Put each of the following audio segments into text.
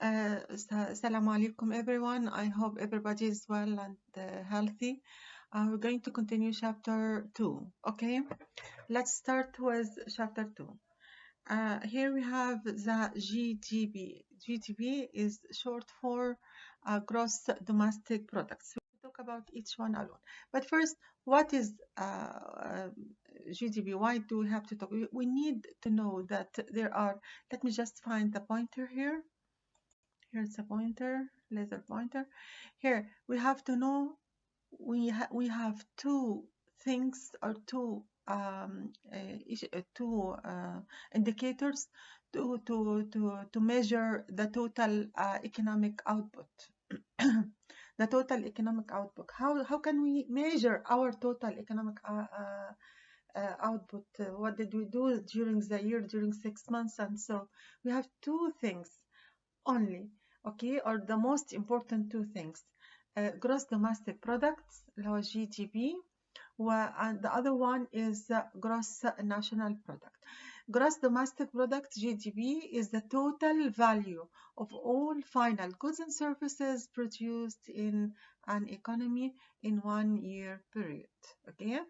Assalamu alaikum everyone. I hope everybody is well and healthy. We're going to continue chapter 2. Okay, let's start with chapter 2. Here we have the GDP. GDP is short for gross domestic products. We'll talk about each one alone. But first, what is GDP? Why do we have to talk? We need to know that there are, let me just find the pointer here. Here's a pointer, laser pointer. Here we have to know we have two things or two indicators to measure the total economic output. The total economic output. How can we measure our total economic output? What did we do during the year, during 6 months? And so we have two things only, okay, or the most important two things. Gross domestic products اللي هو GDP, and the other one is gross national product. Gross domestic product GDP is the total value of all final goods and services produced in an economy in 1 year period. Okay,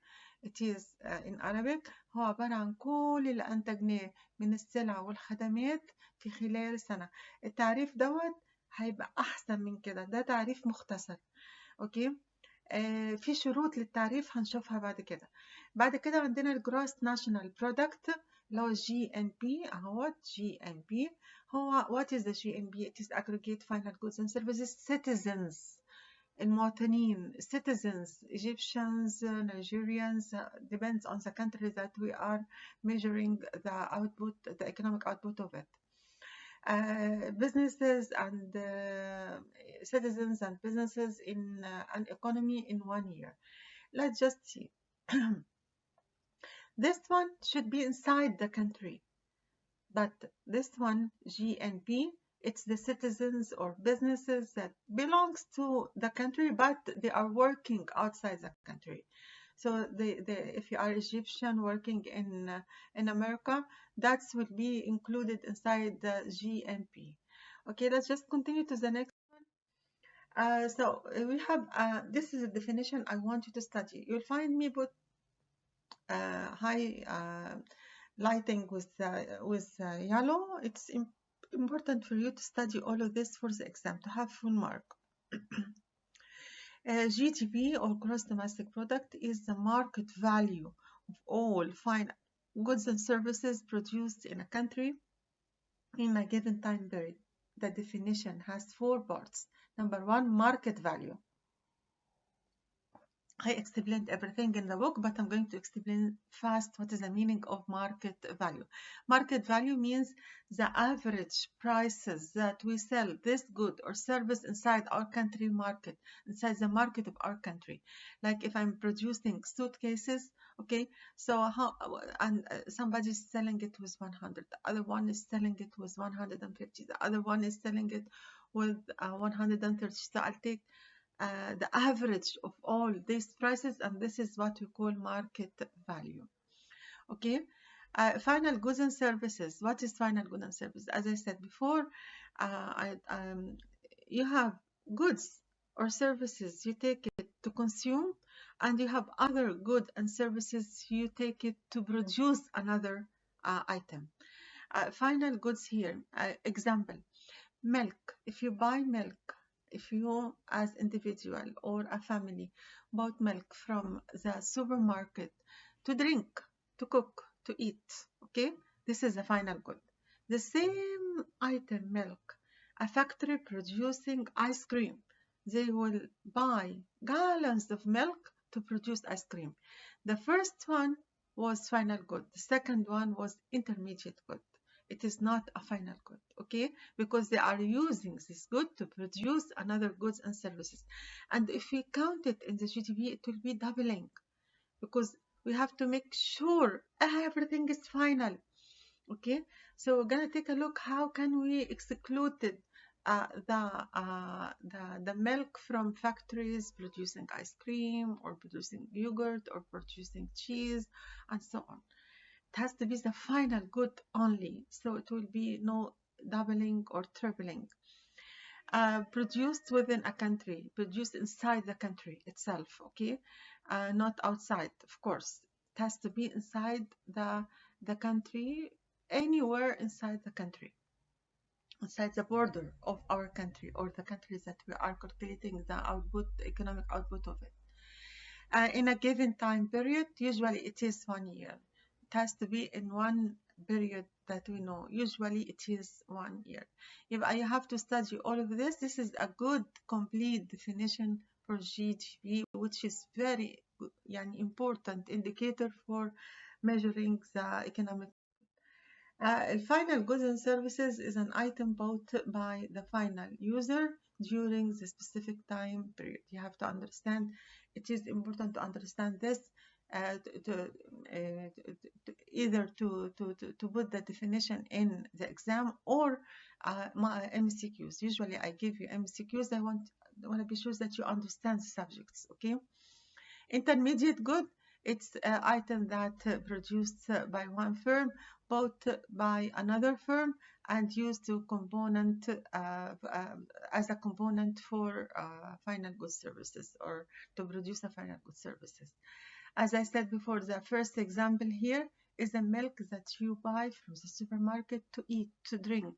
it is in Arabic هو عبارة عن كل اللي أنتجناه من السلع والخدمات في خلال سنة. التعريف دوت هيبقى أحسن من كده، ده تعريف مختصر. أوكي، في شروط للتعريف هنشوفها بعد كده. بعد كده عندنا الجروس ناشونال برودكت اللي هو GNP اهوت. GNP هو what is the GNP? It is aggregate final goods and services citizens، المواطنين citizens, Egyptians, Nigerians, depends on the country that we are measuring the output, the economic output of it. Businesses and citizens and businesses in an economy in 1 year. Let's just see. This one should be inside the country, but this one, GNP, it's the citizens or businesses that belongs to the country, but they are working outside the country. So if you are Egyptian working in America, that will be included inside the GNP. Okay, let's just continue to the next one. So we have, this is a definition I want you to study. You'll find me put lighting with yellow. It's important for you to study all of this for the exam to have full mark. GDP or gross domestic product is the market value of all final goods and services produced in a country in a given time period. The definition has 4 parts. Number 1, market value. I explained everything in the book, but I'm going to explain fast what is the meaning of market value. Market value means the average prices that we sell this good or service inside our country market, inside the market of our country. Like if I'm producing suitcases, okay, so somebody is selling it with 100, the other one is selling it with 150, the other one is selling it with 130. So I'll take the average of all these prices, and this is what we call market value. Okay, final goods and services. What is final goods and services? As I said before, you have goods or services, you take it to consume, and you have other goods and services, you take it to produce another item. Final goods here, example, milk. If you buy milk, if you as individual or a family bought milk from the supermarket to drink, to cook, to eat, okay, this is a final good. The same item, milk, a factory producing ice cream, they will buy gallons of milk to produce ice cream. The first one was final good, the second one was intermediate good. It is not a final good, okay? Because they are using this good to produce another goods and services. And if we count it in the GDP, it will be doubling, because we have to make sure everything is final, okay? So we're gonna take a look how can we exclude the milk from factories producing ice cream or producing yogurt or producing cheese and so on. It has to be the final good only, so it will be no doubling or tripling. Produced within a country, produced inside the country itself, okay, not outside, of course. It has to be inside the country, anywhere inside the country, inside the border of our country or the countries that we are calculating the output, economic output of it. In a given time period, usually it is 1 year. It has to be in one period that we know. Usually it is 1 year. If I have to study all of this, this is a good complete definition for GDP, which is very important indicator for measuring the economic. Final goods and services is an item bought by the final user during the specific time period. You have to understand, it is important to understand this either to put the definition in the exam or my MCQs. Usually I give you MCQs. I want to be sure that you understand the subjects, okay? Intermediate good, it's an item that produced by one firm, bought by another firm, and used to component as a component for final goods services, or to produce a final goods services. As I said before, the first example here is the milk that you buy from the supermarket to eat, to drink.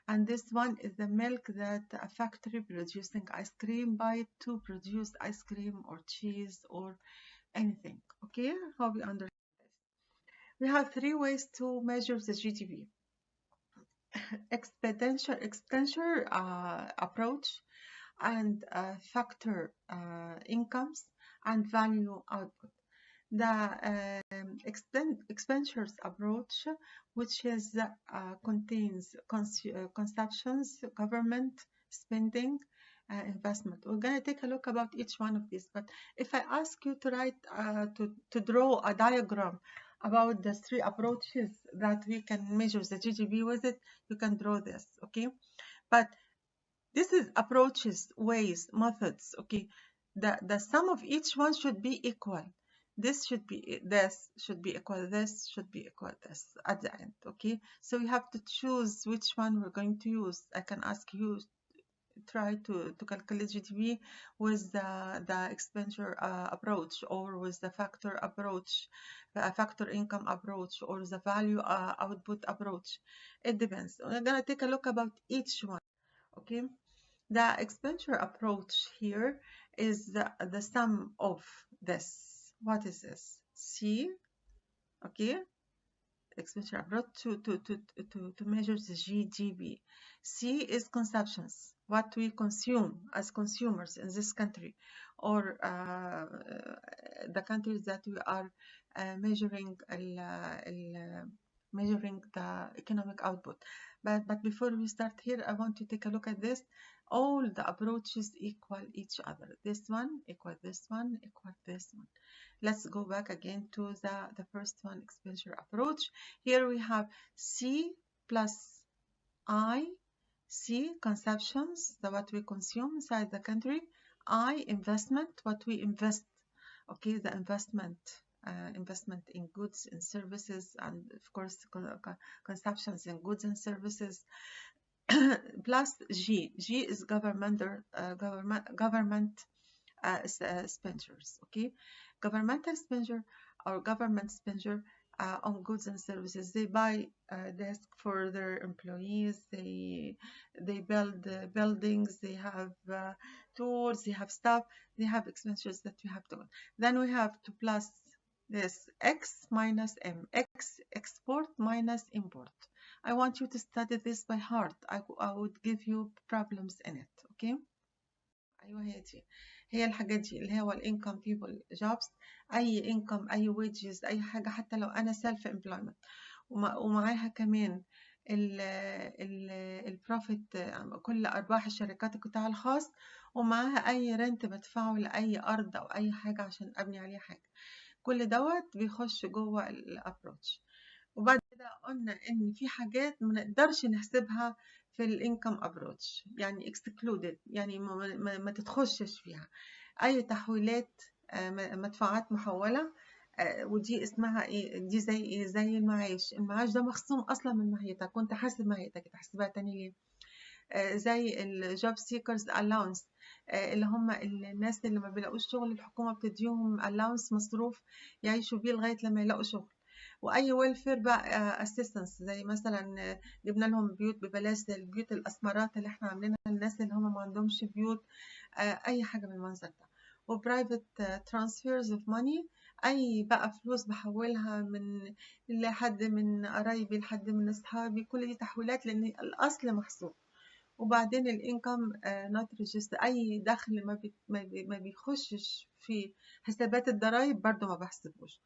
And this one is the milk that a factory producing ice cream buy to produce ice cream or cheese or anything. Okay, how we understand this? We have 3 ways to measure the GDP. Expenditure approach, and factor incomes, and value output. The expenditures approach, which is contains consumptions, government spending, investment. We're going to take a look about each one of these, but if I ask you to write to draw a diagram about the 3 approaches that we can measure the GDP with it, you can draw this, okay? But this is approaches, ways, methods, okay? The sum of each one should be equal. This should be equal this, should be equal this at the end, okay? So you have to choose which one we're going to use. I can ask you, try to calculate GDP with the expenditure approach, or with the factor approach, factor income approach, or the value output approach. It depends. We're going to take a look about each one, okay? The expenditure approach here is the sum of this. What is this? C, okay? Expenditure approach to measure the GDP. C is consumptions, what we consume as consumers in this country, or the countries that we are measuring the economic output. But before we start here, I want to take a look at this. All the approaches equal each other. This one equal this one equal this one. Let's go back again to the first one, expenditure approach. Here we have C plus I. C, consumptions, what we consume inside the country. I, investment, what we invest. Okay, the investment in goods and services, and of course consumptions in goods and services. Plus G. G is government expenditures. Okay, governmental expenditure or government expenditure on goods and services. They buy desks for their employees. They build buildings. They have tools. They have stuff. They have expenditures that we have to. Then we have to plus this X minus M. X, export minus import. I want you to study this by heart. I would give you problems in it. Okay. أيوة هي الحاجات دي اللي هو الانكم بيبل جوبز، اي انكم، اي ويجز، اي حاجه، حتى لو انا سيلف امبلويمنت، ومعاها كمان البروفيت، كل ارباح الشركات القطاع الخاص، ومعاها اي رنت بدفعه لاي ارض او اي حاجه عشان ابني عليه حاجه. كل دوت بيخش جوه الابروتش. وبعد كده قلنا ان في حاجات ما نقدرش نحسبها في الانكم ابروتش، يعني excluded، يعني ما تتخشش فيها اي تحويلات، مدفوعات محوله، ودي اسمها ايه؟ دي زي ايه؟ زي المعاش. المعاش ده مخصوم اصلا من ماهيتك، كنت حاسب ماهيتك تحسبها تاني ليه؟ زي الجوب سيكرز الاونس، اللي هم الناس اللي ما بيلاقوش شغل، الحكومه بتديهم الاونس مصروف يعيشوا بيه لغايه لما يلاقوا شغل. واي ويلفير بقى اسيستنس، زي مثلا جبنا لهم بيوت ببلاش، زي البيوت الاسمرات اللي احنا عاملينها للناس اللي هم ما عندهمش بيوت، اي حاجه من المنظر ده. وبرايفت ترانسفيرز اوف ماني، اي بقى فلوس بحولها من لحد من قرايبي لحد من اصحابي، كل دي تحويلات لان الاصل محسوب. وبعدين الانكم نوت ريجستر، اي دخل ما بيخشش في حسابات الضرائب برضو ما بحسبوش.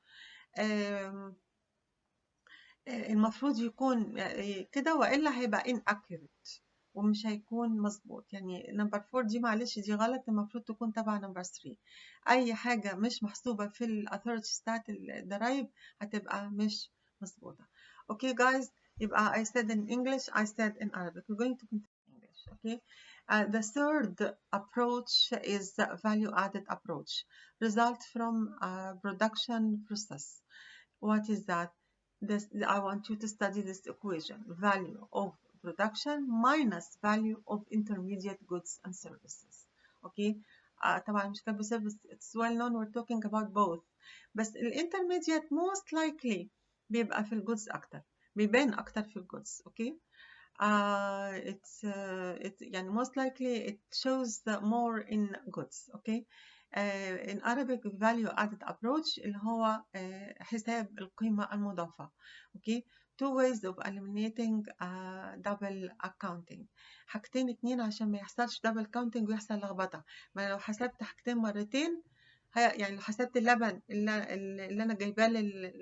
المفروض يكون كده، والا هيبقى inaccurate ومش هيكون مظبوط. يعني نمبر 4 دي معلش دي غلط، المفروض تكون تبع نمبر 3. اي حاجه مش محسوبه في الاثوريتي بتاعت الضرايب هتبقى مش مظبوطه. Okay guys, يبقى I said in English, I said in Arabic. We're going to continue in English. Okay. The third approach is the value added approach, result from a production process. What is that? I want you to study this equation: value of production minus value of intermediate goods and services. Okay. طبعا مش كده service, it's well known we're talking about both. بس intermediate most likely بيبقى في الجودز اكتر، بيبان اكتر في الجودز. Okay. It's يعني most likely it shows more in goods. Okay. In Arabic value added approach اللي هو حساب القيمة المضافة. Okay. Two ways of eliminating double accounting. حاجتين اتنين عشان ما يحصلش double counting ويحصل لخبطة. ما لو حسبت حاجتين مرتين، يعني لو حسبت اللبن اللي انا جايباه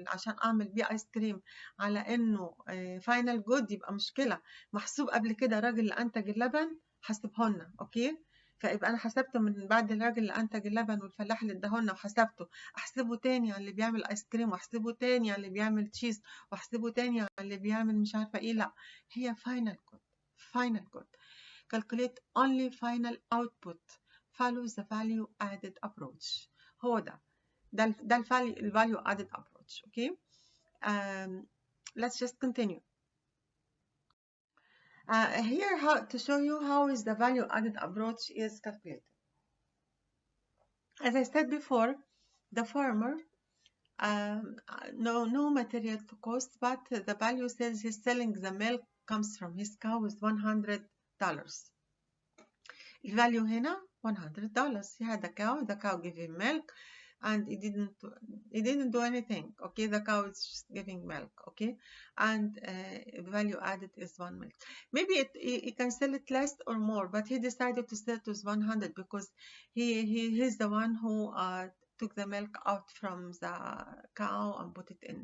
عشان اعمل بيه ايس كريم على انه فاينل جود، يبقى مشكله. محسوب قبل كده راجل اللي انتج اللبن حسبهولنا. اوكي. فيبقى انا حسبته من بعد الراجل اللي انتج اللبن والفلاح اللي اداهولنا وحسبته، احسبه تاني على اللي بيعمل ايس كريم، واحسبه تاني على اللي بيعمل تشيز، واحسبه تاني على اللي بيعمل مش عارفه ايه. لا، هي فاينل جود. فاينل جود. calculate only final output. follow the value added approach. هو ده الفاليو added approach. Okay. Let's just continue. Here to show you how is the value added approach is calculated. As I said before, the farmer no material to cost, but the value says he's selling the milk comes from his cow with $100. The value هنا $100. He had a cow, the cow gave him milk, and it didn't do anything. Okay, the cow is just giving milk. Okay, and value added is 1 milk. Maybe he can sell it less or more, but he decided to sell it with 100 because he's the one who took the milk out from the cow and put it in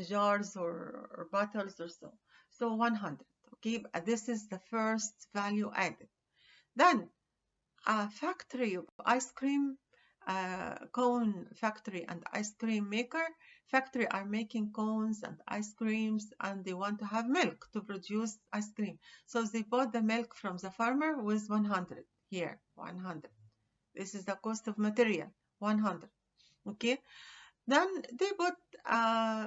jars or bottles or so. So 100. Okay, this is the first value added. Then a factory of ice cream, cone factory and ice cream maker. Factory are making cones and ice creams, and they want to have milk to produce ice cream. So they bought the milk from the farmer with 100. Here, 100. This is the cost of material, 100. Okay. Then they put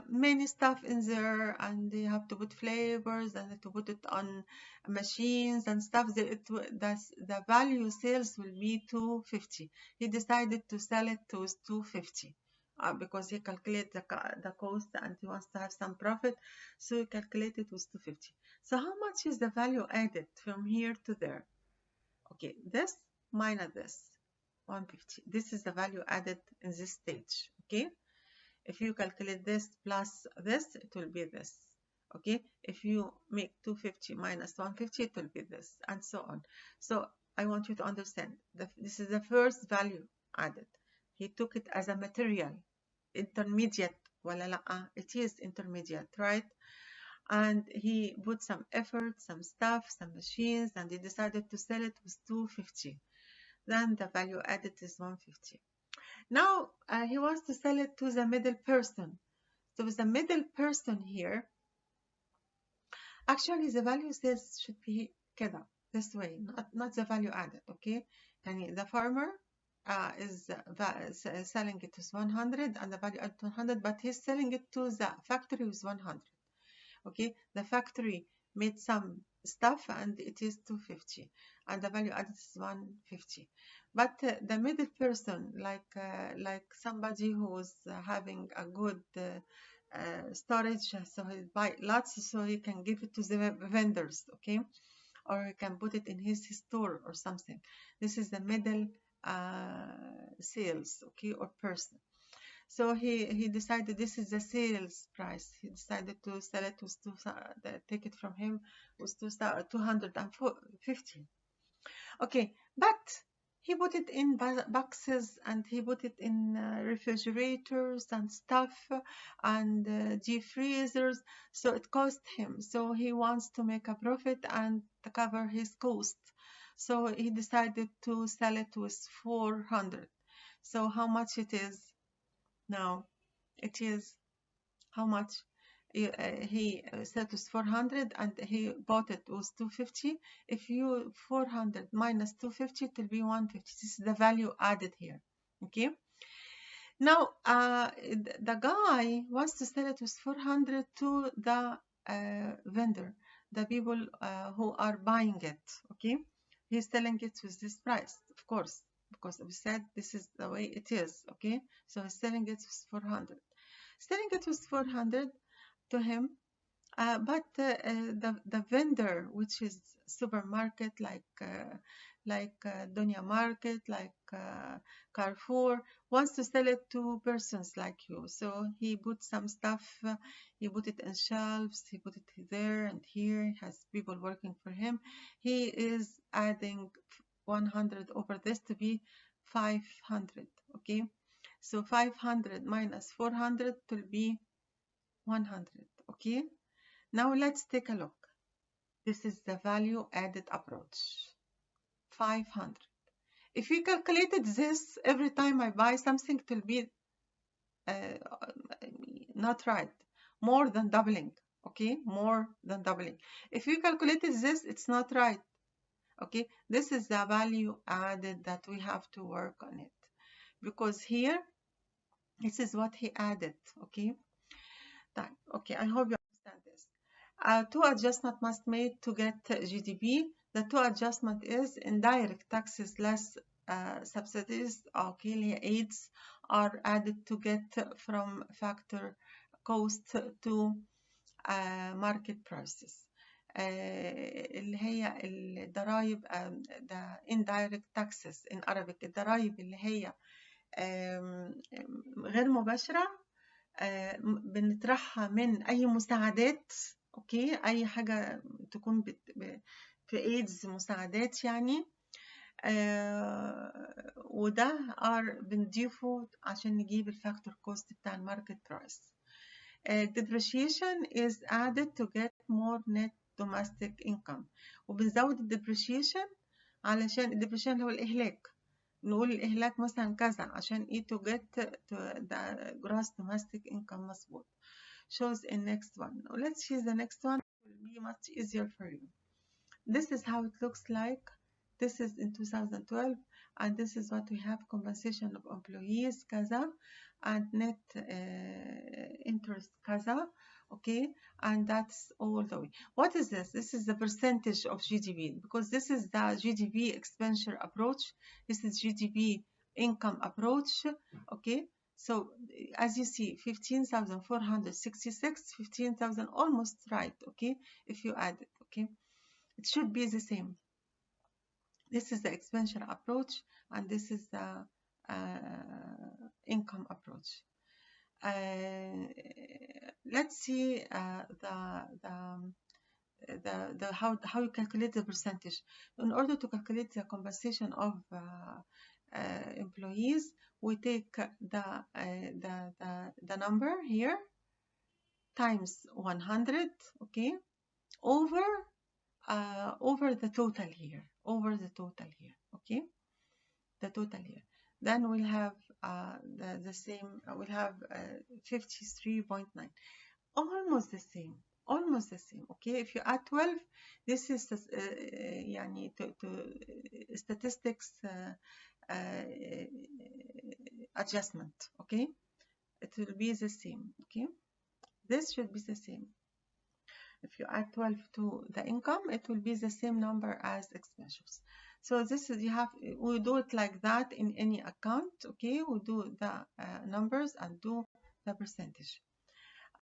many stuff in there, and they have to put flavors and to put it on machines and stuff. The value sales will be 250. He decided to sell it to 250 because he calculated the cost and he wants to have some profit, so he calculated with 250. So how much is the value added from here to there? Okay, this minus this, 150. This is the value added in this stage. Okay. If you calculate this plus this, it will be this. Okay. If you make 250 minus 150, it will be this, and so on. So I want you to understand that this is the first value added. He took it as a material, intermediate. Wala la, it is intermediate, right? And he put some effort, some stuff, some machines, and he decided to sell it with 250. Then the value added is 150. Now he wants to sell it to the middle person. So with the middle person here, actually the value sales should be كده, this way, not the value added. Okay, يعني the farmer is selling it as 100 and the value added 100, but he's selling it to the factory with 100. Okay, the factory made some stuff and it is 250 and the value added is 150. But the middle person, like somebody who's having a good storage, so he buy lots so he can give it to the vendors, okay, or he can put it in his store or something. This is the middle sales, okay, or person. So he decided this is the sales price. He decided to sell it with take it from him with 250. Okay, but he put it in boxes and he put it in refrigerators and stuff and deep freezers. So it cost him. So he wants to make a profit and to cover his cost. So he decided to sell it with 400. So how much it is now? It is how much? He said it was 400 and he bought it was 250. If you 400 minus 250, it will be 150. This is the value added here. Okay. Now the guy wants to sell it with 400 to the vendor, the people who are buying it. Okay. He's selling it with this price, of course, because we said this is the way it is. Okay. So he's selling it with 400. Selling it with 400 to him, but the vendor, which is supermarket like Dunya Market, like Carrefour, wants to sell it to persons like you. So he put some stuff, he put it in shelves, he put it there and here, he has people working for him. He is adding 100 over this to be 500, okay? So 500 minus 400 will be 100, okay? Now let's take a look. This is the value added approach, 500. If we calculated this every time I buy something, it will be not right, more than doubling, okay? More than doubling. If we calculated this, it's not right, okay? This is the value added that we have to work on it, because here, this is what he added, okay? Okay, I hope you understand this. Two adjustment must made to get GDP. The two adjustment is indirect taxes less subsidies, okay, aids are added to get from factor cost to market prices. اللي هي الضرائب the indirect taxes in Arabic، الضرائب اللي هي غير مباشرة بنطرحها من أي مساعدات، أوكي، أي حاجة تكون في إيدز مساعدات يعني، وده بنضيفه عشان نجيب الفاكتور كوست بتاع الماركت برايس. Depreciation is added to get more net domestic income، وبنزود الديبريشيشن علشان الديبريشيشن هو الإهلاك، نقول الإهلاك مثلا كذا عشان إيه to get to the gross domestic income مظبوط. Shows in next one. Let's see the next one. It will be much easier for you. This is how it looks like. This is in 2012 and this is what we have: compensation of employees كذا and net interest كذا, okay, and that's all the way. What is this? This is the percentage of GDP, because this is the GDP expenditure approach, this is GDP income approach, okay. So as you see, 15,466, 15,000, almost right, okay, if you add it, okay, it should be the same. This is the expenditure approach and this is the income approach. Let's see how you calculate the percentage. In order to calculate the compensation of employees, we take the number here times 100, okay, over the total here, okay, the total here. Then we'll have the same, we'll have 53.9, almost the same, okay. If you add 12, this is يعني to statistics adjustment. Okay, it will be the same. Okay, this should be the same. If you add 12 to the income, it will be the same number as expenses. So this is, we do it like that in any account. Okay, we do the numbers and do the percentage.